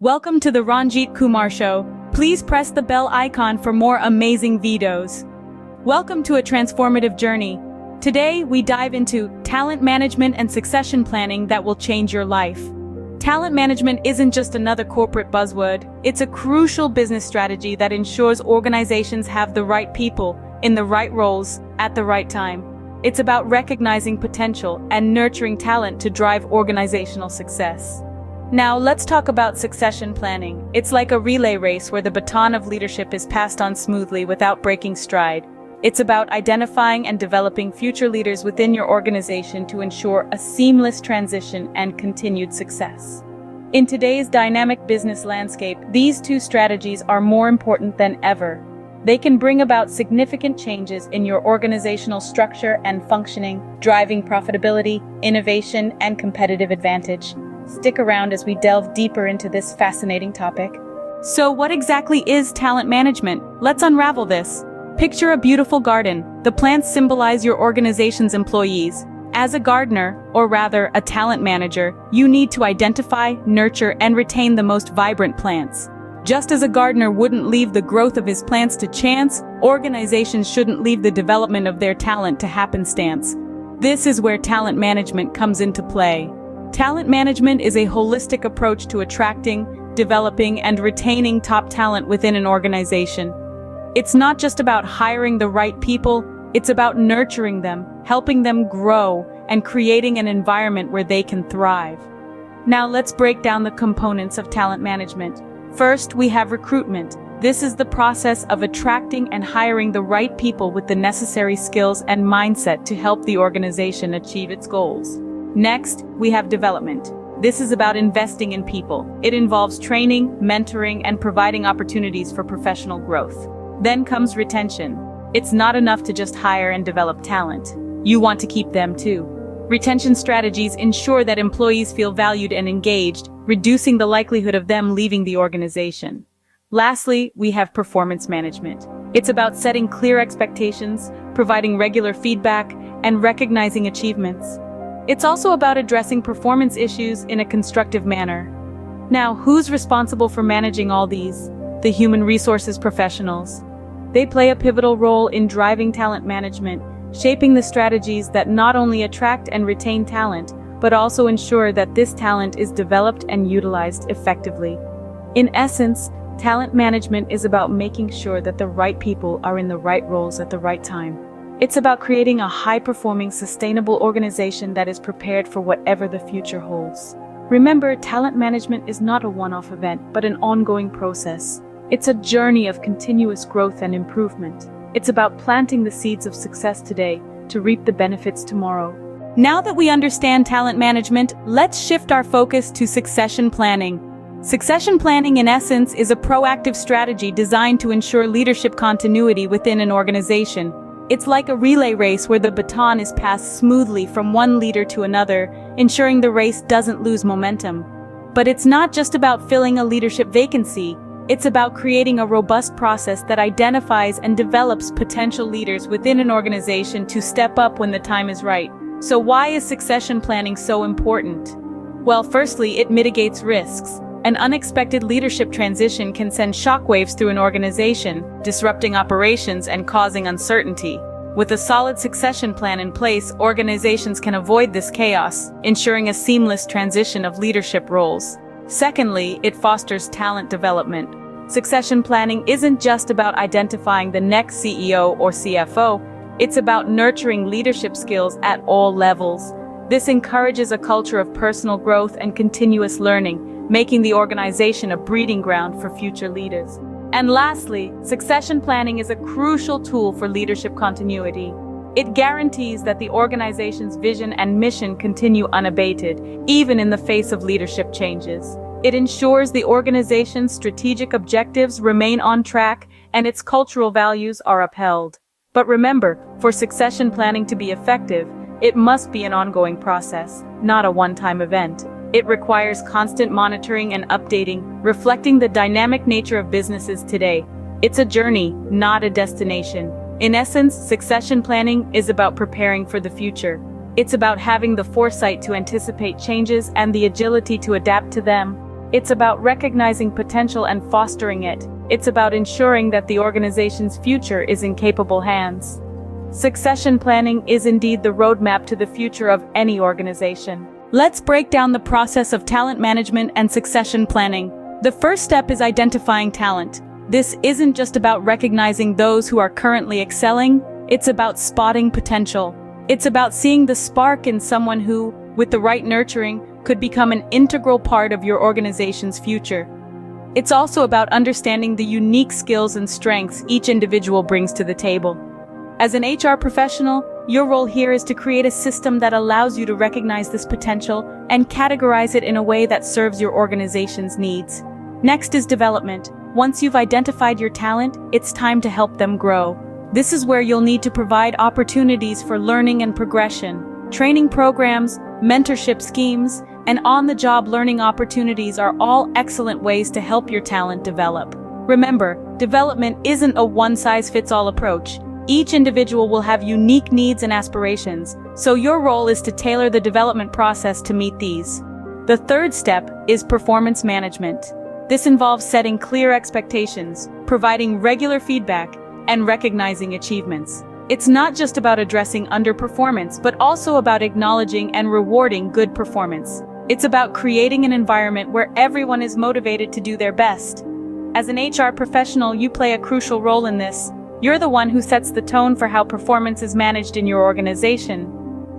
Welcome to the Ranjeet Kumar Show. Please press the bell icon for more amazing videos. Welcome to a transformative journey. Today, we dive into talent management and succession planning that will change your life. Talent management isn't just another corporate buzzword. It's a crucial business strategy that ensures organizations have the right people in the right roles at the right time. It's about recognizing potential and nurturing talent to drive organizational success. Now, let's talk about succession planning. It's like a relay race where the baton of leadership is passed on smoothly without breaking stride. It's about identifying and developing future leaders within your organization to ensure a seamless transition and continued success. In today's dynamic business landscape, these two strategies are more important than ever. They can bring about significant changes in your organizational structure and functioning, driving profitability, innovation, and competitive advantage. Stick around as we delve deeper into this fascinating topic. So what exactly is talent management? Let's unravel this. Picture a beautiful garden. The plants symbolize your organization's employees. As a gardener, or rather a talent manager, you need to identify, nurture, and retain the most vibrant plants. Just as a gardener wouldn't leave the growth of his plants to chance, organizations shouldn't leave the development of their talent to happenstance. This is where talent management comes into play. Talent management is a holistic approach to attracting, developing, and retaining top talent within an organization. It's not just about hiring the right people, it's about nurturing them, helping them grow, and creating an environment where they can thrive. Now let's break down the components of talent management. First, we have recruitment. This is the process of attracting and hiring the right people with the necessary skills and mindset to help the organization achieve its goals. Next, we have development. This is about investing in people. It involves training, mentoring, and providing opportunities for professional growth. Then comes retention. It's not enough to just hire and develop talent. You want to keep them too. Retention strategies ensure that employees feel valued and engaged, reducing the likelihood of them leaving the organization. Lastly, we have performance management. It's about setting clear expectations, providing regular feedback, and recognizing achievements. It's also about addressing performance issues in a constructive manner. Now, who's responsible for managing all these? The human resources professionals. They play a pivotal role in driving talent management, shaping the strategies that not only attract and retain talent, but also ensure that this talent is developed and utilized effectively. In essence, talent management is about making sure that the right people are in the right roles at the right time. It's about creating a high-performing, sustainable organization that is prepared for whatever the future holds. Remember, talent management is not a one-off event, but an ongoing process. It's a journey of continuous growth and improvement. It's about planting the seeds of success today to reap the benefits tomorrow. Now that we understand talent management, let's shift our focus to succession planning. Succession planning, in essence, is a proactive strategy designed to ensure leadership continuity within an organization. It's like a relay race where the baton is passed smoothly from one leader to another, ensuring the race doesn't lose momentum. But it's not just about filling a leadership vacancy. It's about creating a robust process that identifies and develops potential leaders within an organization to step up when the time is right. So why is succession planning so important? Well, firstly, it mitigates risks. An unexpected leadership transition can send shockwaves through an organization, disrupting operations and causing uncertainty. With a solid succession plan in place, organizations can avoid this chaos, ensuring a seamless transition of leadership roles. Secondly, it fosters talent development. Succession planning isn't just about identifying the next CEO or CFO, it's about nurturing leadership skills at all levels. This encourages a culture of personal growth and continuous learning, making the organization a breeding ground for future leaders. And lastly, succession planning is a crucial tool for leadership continuity. It guarantees that the organization's vision and mission continue unabated, even in the face of leadership changes. It ensures the organization's strategic objectives remain on track and its cultural values are upheld. But remember, for succession planning to be effective, it must be an ongoing process, not a one-time event. It requires constant monitoring and updating, reflecting the dynamic nature of businesses today. It's a journey, not a destination. In essence, succession planning is about preparing for the future. It's about having the foresight to anticipate changes and the agility to adapt to them. It's about recognizing potential and fostering it. It's about ensuring that the organization's future is in capable hands. Succession planning is indeed the roadmap to the future of any organization. Let's break down the process of talent management and succession planning. The first step is identifying talent. This isn't just about recognizing those who are currently excelling, it's about spotting potential. It's about seeing the spark in someone who, with the right nurturing, could become an integral part of your organization's future. It's also about understanding the unique skills and strengths each individual brings to the table. As an HR professional, your role here is to create a system that allows you to recognize this potential and categorize it in a way that serves your organization's needs. Next is development. Once you've identified your talent, it's time to help them grow. This is where you'll need to provide opportunities for learning and progression. Training programs, mentorship schemes, and on-the-job learning opportunities are all excellent ways to help your talent develop. Remember, development isn't a one-size-fits-all approach. Each individual will have unique needs and aspirations, so your role is to tailor the development process to meet these. The third step is performance management. This involves setting clear expectations, providing regular feedback, and recognizing achievements. It's not just about addressing underperformance, but also about acknowledging and rewarding good performance. It's about creating an environment where everyone is motivated to do their best. As an HR professional, you play a crucial role in this. You're the one who sets the tone for how performance is managed in your organization.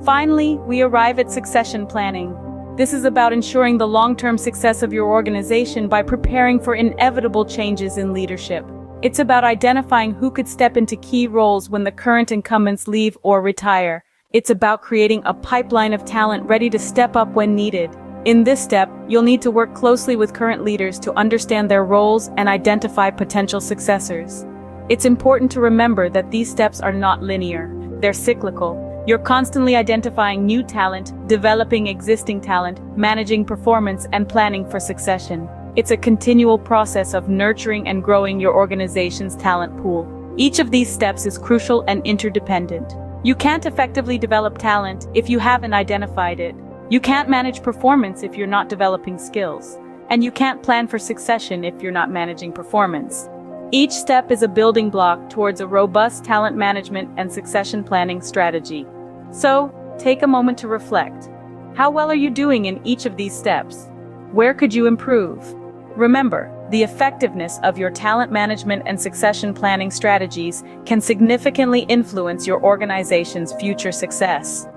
Finally, we arrive at succession planning. This is about ensuring the long-term success of your organization by preparing for inevitable changes in leadership. It's about identifying who could step into key roles when the current incumbents leave or retire. It's about creating a pipeline of talent ready to step up when needed. In this step, you'll need to work closely with current leaders to understand their roles and identify potential successors. It's important to remember that these steps are not linear. They're cyclical. You're constantly identifying new talent, developing existing talent, managing performance, and planning for succession. It's a continual process of nurturing and growing your organization's talent pool. Each of these steps is crucial and interdependent. You can't effectively develop talent if you haven't identified it. You can't manage performance if you're not developing skills. And you can't plan for succession if you're not managing performance. Each step is a building block towards a robust talent management and succession planning strategy. So, take a moment to reflect. How well are you doing in each of these steps? Where could you improve? Remember, the effectiveness of your talent management and succession planning strategies can significantly influence your organization's future success.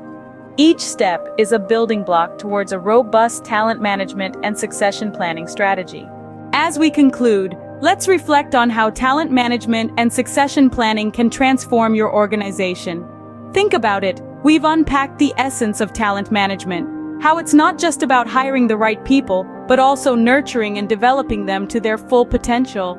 Each step is a building block towards a robust talent management and succession planning strategy. As we conclude, let's reflect on how talent management and succession planning can transform your organization. Think about it. We've unpacked the essence of talent management, how it's not just about hiring the right people, but also nurturing and developing them to their full potential.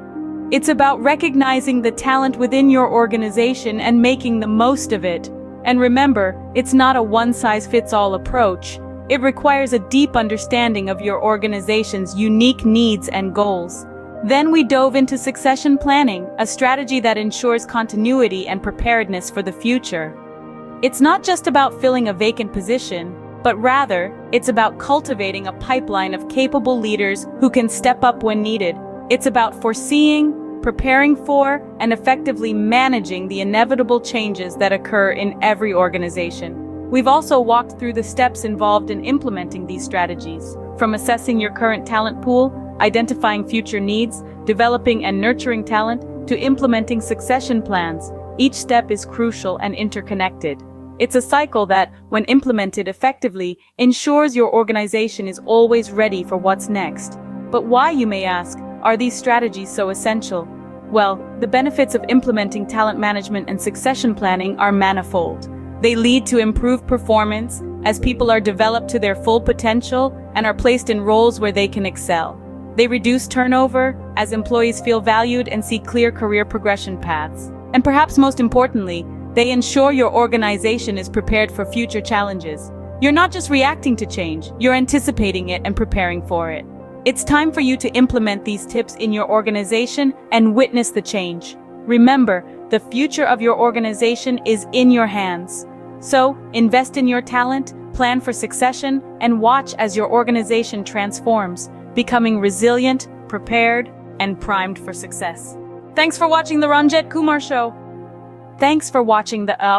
It's about recognizing the talent within your organization and making the most of it. And remember, it's not a one-size-fits-all approach. It requires a deep understanding of your organization's unique needs and goals. Then we dove into succession planning, a strategy that ensures continuity and preparedness for the future. It's not just about filling a vacant position, but rather, it's about cultivating a pipeline of capable leaders who can step up when needed. It's about foreseeing, preparing for, and effectively managing the inevitable changes that occur in every organization. We've also walked through the steps involved in implementing these strategies, from assessing your current talent pool, identifying future needs, developing and nurturing talent, to implementing succession plans. Each step is crucial and interconnected. It's a cycle that, when implemented effectively, ensures your organization is always ready for what's next. But why, you may ask, are these strategies so essential? Well, the benefits of implementing talent management and succession planning are manifold. They lead to improved performance, as people are developed to their full potential and are placed in roles where they can excel. They reduce turnover, as employees feel valued and see clear career progression paths. And perhaps most importantly, they ensure your organization is prepared for future challenges. You're not just reacting to change, you're anticipating it and preparing for it. It's time for you to implement these tips in your organization and witness the change. Remember, the future of your organization is in your hands. So, invest in your talent, plan for succession, and watch as your organization transforms, becoming resilient, prepared, and primed for success. Thanks for watching The Ranjeet Kumar Show. Thanks for watching the